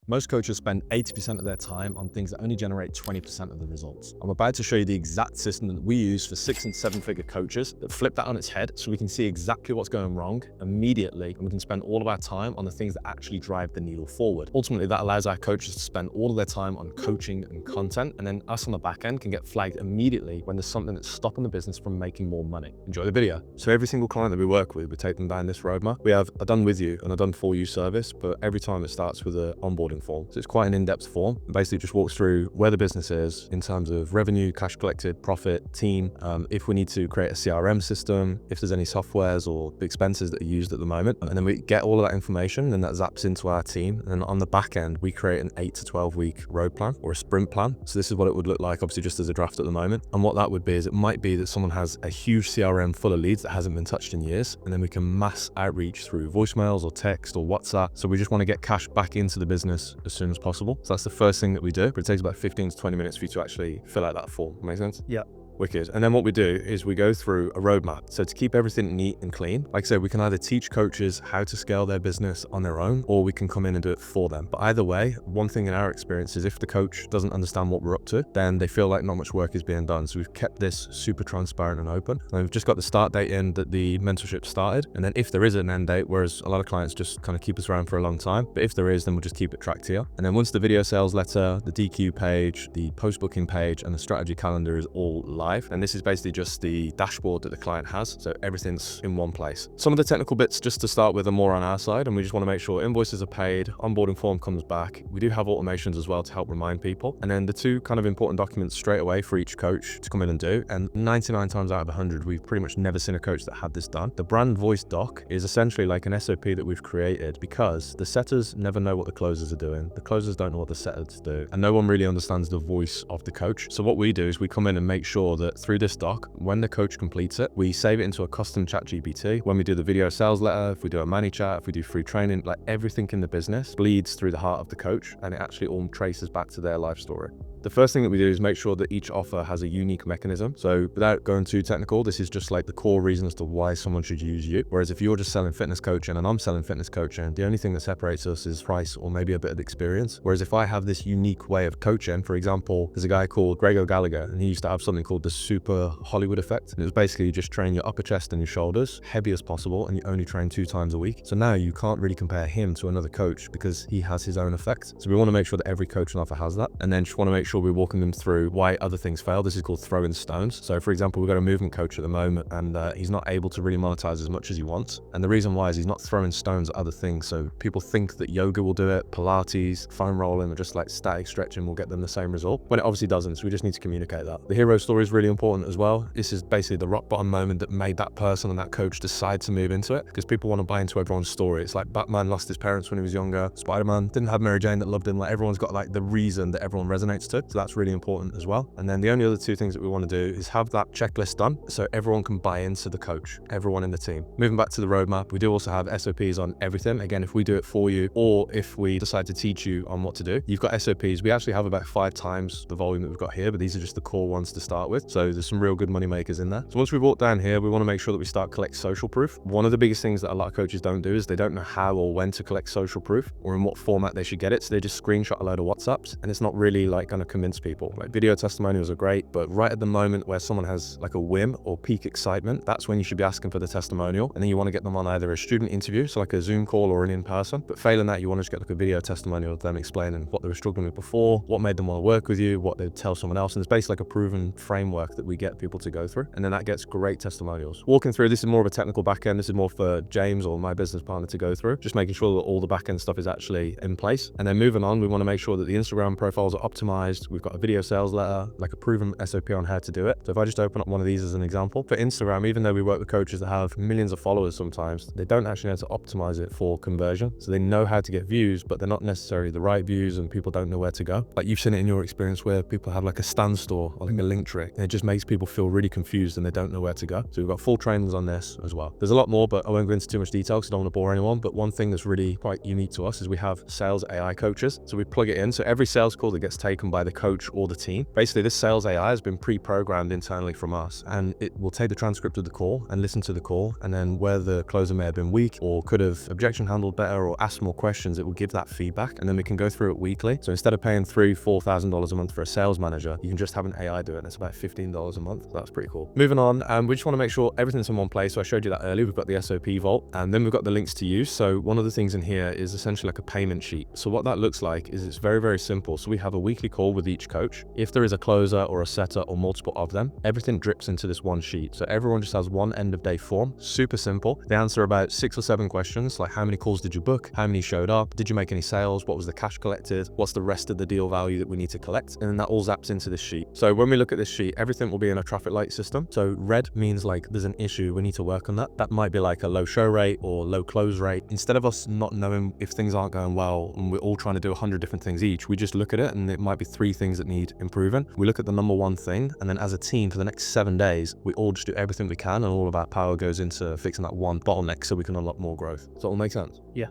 Most coaches spend 80% of their time on things that only generate 20% of the results. I'm about to show you the exact system that we use for 6 and 7-figure coaches that flip that on its head so we can see exactly what's going wrong immediately, and we can spend all of our time on the things that actually drive the needle forward. Ultimately, that allows our coaches to spend all of their time on coaching and content, and then us on the back end can get flagged immediately when there's something that's stopping the business from making more money. Enjoy the video. So every single client that we work with, we take them down this roadmap. We have a done with you and a done for you service, but every time it starts with an onboarding form. So it's quite an in-depth form. It basically just walks through where the business is in terms of revenue, cash collected, profit, team, if we need to create a CRM system, if there's any softwares or expenses that are used at the moment. And then we get all of that information and that zaps into our team. And on the back end, we create an 8 to 12 week road plan or a sprint plan. So this is what it would look like, obviously just as a draft at the moment. And what that would be is it might be that someone has a huge CRM full of leads that hasn't been touched in years. And then we can mass outreach through voicemails or text or WhatsApp. So we just want to get cash back into the business as soon as possible. So that's the first thing that we do, but it takes about 15 to 20 minutes for you to actually fill out that form. Make sense? Yeah. Wicked. And then what we do is we go through a roadmap. So to keep everything neat and clean, like I said, we can either teach coaches how to scale their business on their own, or we can come in and do it for them. But either way, one thing in our experience is if the coach doesn't understand what we're up to, then they feel like not much work is being done. So we've kept this super transparent and open. And we've just got the start date in that the mentorship started. And then if there is an end date, whereas a lot of clients just kind of keep us around for a long time, but if there is, then we'll just keep it tracked here. And then once the video sales letter, the DQ page, the post booking page, and the strategy calendar is all live, and this is basically just the dashboard that the client has, so everything's in one place. Some of the technical bits, just to start with, are more on our side, and we just want to make sure invoices are paid, onboarding form comes back. We do have automations as well to help remind people, and then the two kind of important documents straight away for each coach to come in and do, and 99 times out of 100, we've pretty much never seen a coach that had this done. The brand voice doc is essentially like an SOP that we've created because the setters never know what the closers are doing, the closers don't know what the setters do, and no one really understands the voice of the coach. So what we do is we come in and make sure that through this doc, when the coach completes it, we save it into a custom ChatGPT. When we do the video sales letter, if we do a ManyChat, if we do free training, like everything in the business bleeds through the heart of the coach, and it actually all traces back to their life story. The first thing that we do is make sure that each offer has a unique mechanism. So without going too technical, this is just like the core reason as to why someone should use you. Whereas if you're just selling fitness coaching and I'm selling fitness coaching, the only thing that separates us is price or maybe a bit of experience. Whereas if I have this unique way of coaching, for example, there's a guy called Greg O'Gallagher, and he used to have something called the Super Hollywood Effect. And it was basically you just train your upper chest and your shoulders heavy as possible, and you only train 2 times a week. So now you can't really compare him to another coach because he has his own effect. So we want to make sure that every coach on offer has that, and then just want to make sure we're walking them through why other things fail. This is called throwing stones. So for example, we've got a movement coach at the moment, and he's not able to really monetize as much as he wants. And the reason why is he's not throwing stones at other things. So people think that yoga will do it, Pilates, foam rolling, or just like static stretching will get them the same result, when it obviously doesn't. So we just need to communicate that. The hero story is really important as well. This is basically the rock bottom moment that made that person and that coach decide to move into it, because people want to buy into everyone's story. It's like Batman lost his parents when he was younger, Spider-Man didn't have Mary Jane that loved him. Like everyone's got like the reason that everyone resonates to. So that's really important as well. And then the only other 2 things that we want to do is have that checklist done so everyone can buy into the coach, everyone in the team. Moving back to the roadmap, we do also have SOPs on everything. Again, if we do it for you or if we decide to teach you on what to do, you've got SOPs. We actually have about 5 times the volume that we've got here, but these are just the core ones to start with. So there's some real good money makers in there. So once we've walked down here, we want to make sure that we start collect social proof. One of the biggest things that a lot of coaches don't do is they don't know how or when to collect social proof or in what format they should get it. So they just screenshot a load of WhatsApps, and it's not really like going to convince people. Like video testimonials are great, but right at the moment where someone has like a whim or peak excitement, that's when you should be asking for the testimonial. And then you want to get them on either a student interview, so like a Zoom call or an in-person. But failing that, you want to just get like a video testimonial of them explaining what they were struggling with before, what made them want to work with you, what they'd tell someone else. And it's basically like a proven framework that we get people to go through. And then that gets great testimonials. Walking through, this is more of a technical back end. This is more for James or my business partner to go through, just making sure that all the back end stuff is actually in place. And then moving on, we want to make sure that the Instagram profiles are optimized. We've got a video sales letter, like a proven SOP on how to do it. So if I just open up one of these as an example, for Instagram, even though we work with coaches that have millions of followers sometimes, they don't actually know how to optimize it for conversion. So they know how to get views, but they're not necessarily the right views, and people don't know where to go. Like you've seen it in your experience where people have like a stand store or like a link trick, and it just makes people feel really confused and they don't know where to go. So we've got full trainings on this as well. There's a lot more, but I won't go into too much detail because I don't want to bore anyone. But one thing that's really quite unique to us is we have sales AI coaches. So we plug it in. So every sales call that gets taken by the coach or the team. Basically, this sales AI has been pre-programmed internally from us, and it will take the transcript of the call and listen to the call, and then where the closer may have been weak or could have objection handled better or asked more questions, it will give that feedback, and then we can go through it weekly. So instead of paying $3,000-4,000 a month for a sales manager, you can just have an AI do it, and it's about $15 a month. So that's pretty cool. Moving on, we just want to make sure everything's in one place. So I showed you that earlier. We've got the SOP vault, and then we've got the links to use. So one of the things in here is essentially like a payment sheet. So what that looks like is it's very, very simple. So we have a weekly call with each coach. If there is a closer or a setter or multiple of them, everything drips into this one sheet. So everyone just has one end of day form, super simple. They answer about 6 or 7 questions, like how many calls did you book? How many showed up? Did you make any sales? What was the cash collected? What's the rest of the deal value that we need to collect? And then that all zaps into this sheet. So when we look at this sheet, everything will be in a traffic light system. So red means like there's an issue, we need to work on that. That might be like a low show rate or low close rate. Instead of us not knowing if things aren't going well and we're all trying to do 100 different things each, we just look at it and it might be 3 things that need improving. We look at the number one thing, and then as a team for the next 7 days, we all just do everything we can, and all of our power goes into fixing that one bottleneck so we can unlock more growth. Does that all make sense? Yeah.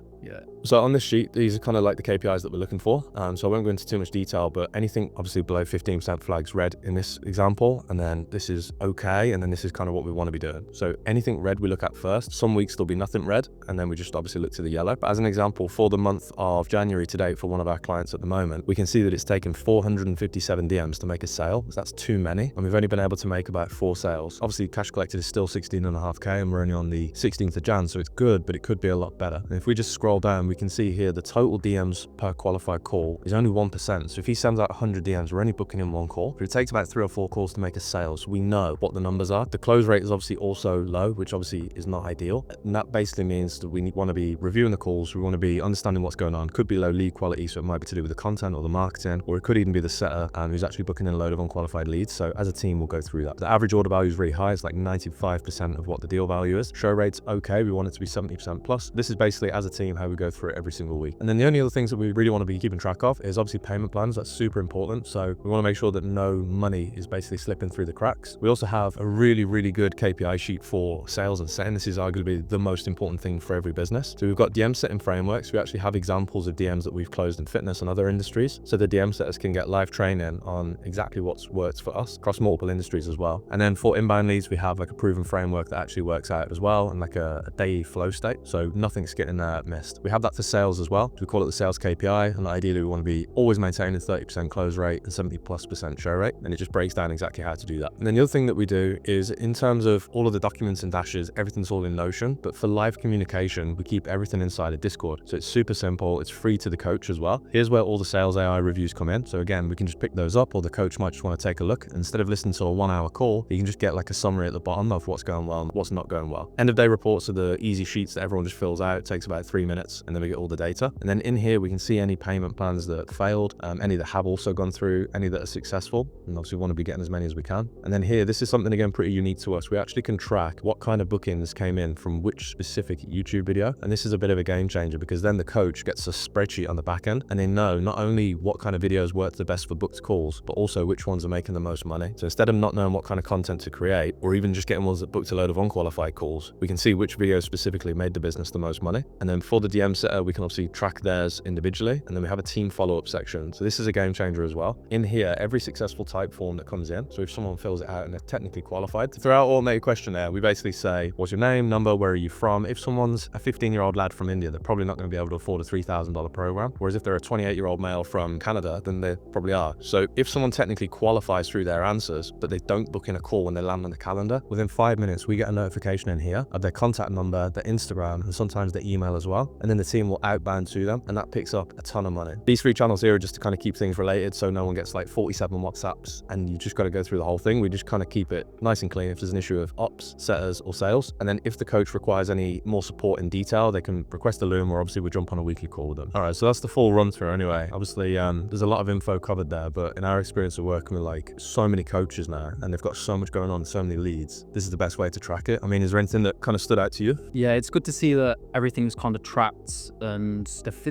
So on this sheet, these are kind of like the KPIs that we're looking for. So I won't go into too much detail, but anything obviously below 15% flags red in this example, and then this is okay, and then this is kind of what we want to be doing. So anything red we look at first. Some weeks there'll be nothing red, and then we just obviously look to the yellow. But as an example, for the month of January to date, for one of our clients at the moment, we can see that it's taken 457 DMs to make a sale. That's too many, and we've only been able to make about 4 sales. Obviously, cash collected is still 16.5K, and we're only on the 16th of Jan, so it's good, but it could be a lot better. And if we just scroll down, we can see here the total DMs per qualified call is only 1%. So if he sends out 100 DMs, we're only booking in 1 call, but it takes about 3 or 4 calls to make a sale. So we know what the numbers are. The close rate is obviously also low, which obviously is not ideal. And that basically means that we want to be reviewing the calls. We want to be understanding what's going on. Could be low lead quality, so it might be to do with the content or the marketing, or it could even be the setter who's actually booking in a load of unqualified leads. So as a team, we'll go through that. The average order value is really high. It's like 95% of what the deal value is. Show rate's okay. We want it to be 70% plus. This is basically as a team how we go through it every single week. And then the only other things that we really want to be keeping track of is obviously payment plans. That's super important. So we want to make sure that no money is basically slipping through the cracks. We also have a really, really good KPI sheet for sales and setting. This is arguably the most important thing for every business. So we've got DM setting frameworks. We actually have examples of DMs that we've closed in fitness and other industries. So the DM setters can get live training on exactly what's worked for us across multiple industries as well. And then for inbound leads, we have like a proven framework that actually works out as well, and like a daily flow state. So nothing's getting missed. We have that for sales as well. We call it the sales KPI, and ideally we want to be always maintaining 30% close rate and 70+% show rate, and it just breaks down exactly how to do that. And then the other thing that we do is in terms of all of the documents and dashes, everything's all in Notion, but for live communication, we keep everything inside a Discord. So it's super simple. It's free to the coach as well. Here's where all the sales AI reviews come in. So again, we can just pick those up, or the coach might just want to take a look. Instead of listening to a 1-hour call, you can just get like a summary at the bottom of what's going well and what's not going well. End of day reports are the easy sheets that everyone just fills out. It takes about 3 minutes, and then we get all the data. And then in here, we can see any payment plans that failed, any that have also gone through, any that are successful, and obviously we want to be getting as many as we can. And then here, this is something again pretty unique to us. We actually can track what kind of bookings came in from which specific YouTube video, and this is a bit of a game changer because then the coach gets a spreadsheet on the back end, and they know not only what kind of videos work the best for booked calls, but also which ones are making the most money. So instead of not knowing what kind of content to create, or even just getting ones that booked a load of unqualified calls, we can see which videos specifically made the business the most money. And then for the DM setter, we can obviously track theirs individually, and then we have a team follow-up section. So this is a game changer as well. In here, every successful type form that comes in, so if someone fills it out and they're technically qualified, through our automated questionnaire, we basically say, what's your name, number, where are you from? If someone's a 15-year-old lad from India, they're probably not going to be able to afford a $3,000 program. Whereas if they're a 28-year-old male from Canada, then they probably are. So if someone technically qualifies through their answers, but they don't book in a call when they land on the calendar, within 5 minutes, we get a notification in here of their contact number, their Instagram, and sometimes their email as well. And then the team will outbound to them, and that picks up a ton of money. These 3 channels here are just to kind of keep things related, so no one gets like 47 WhatsApps and you just got to go through the whole thing. We just kind of keep it nice and clean if there's an issue of ops, setters, or sales. And then if the coach requires any more support in detail, they can request a Loom, or obviously we jump on a weekly call with them. All right, so that's the full run through anyway. Obviously, there's a lot of info covered there, but in our experience of working with like so many coaches now, and they've got so much going on, so many leads, this is the best way to track it. I mean, is there anything that kind of stood out to you? Yeah, it's good to see that everything's kind of tracked trapped, and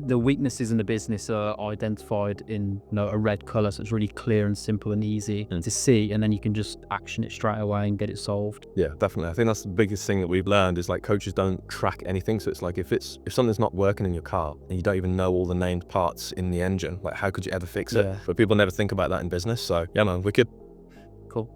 the weaknesses in the business are identified in a red color, so it's really clear and simple and easy to see, and then you can just action it straight away and get it solved. Yeah, definitely. I think that's the biggest thing that we've learned is like coaches don't track anything. So it's like if something's not working in your car and you don't even know all the named parts in the engine, like how could you ever fix it? Yeah. But people never think about that in business. So yeah, man, wicked. Cool.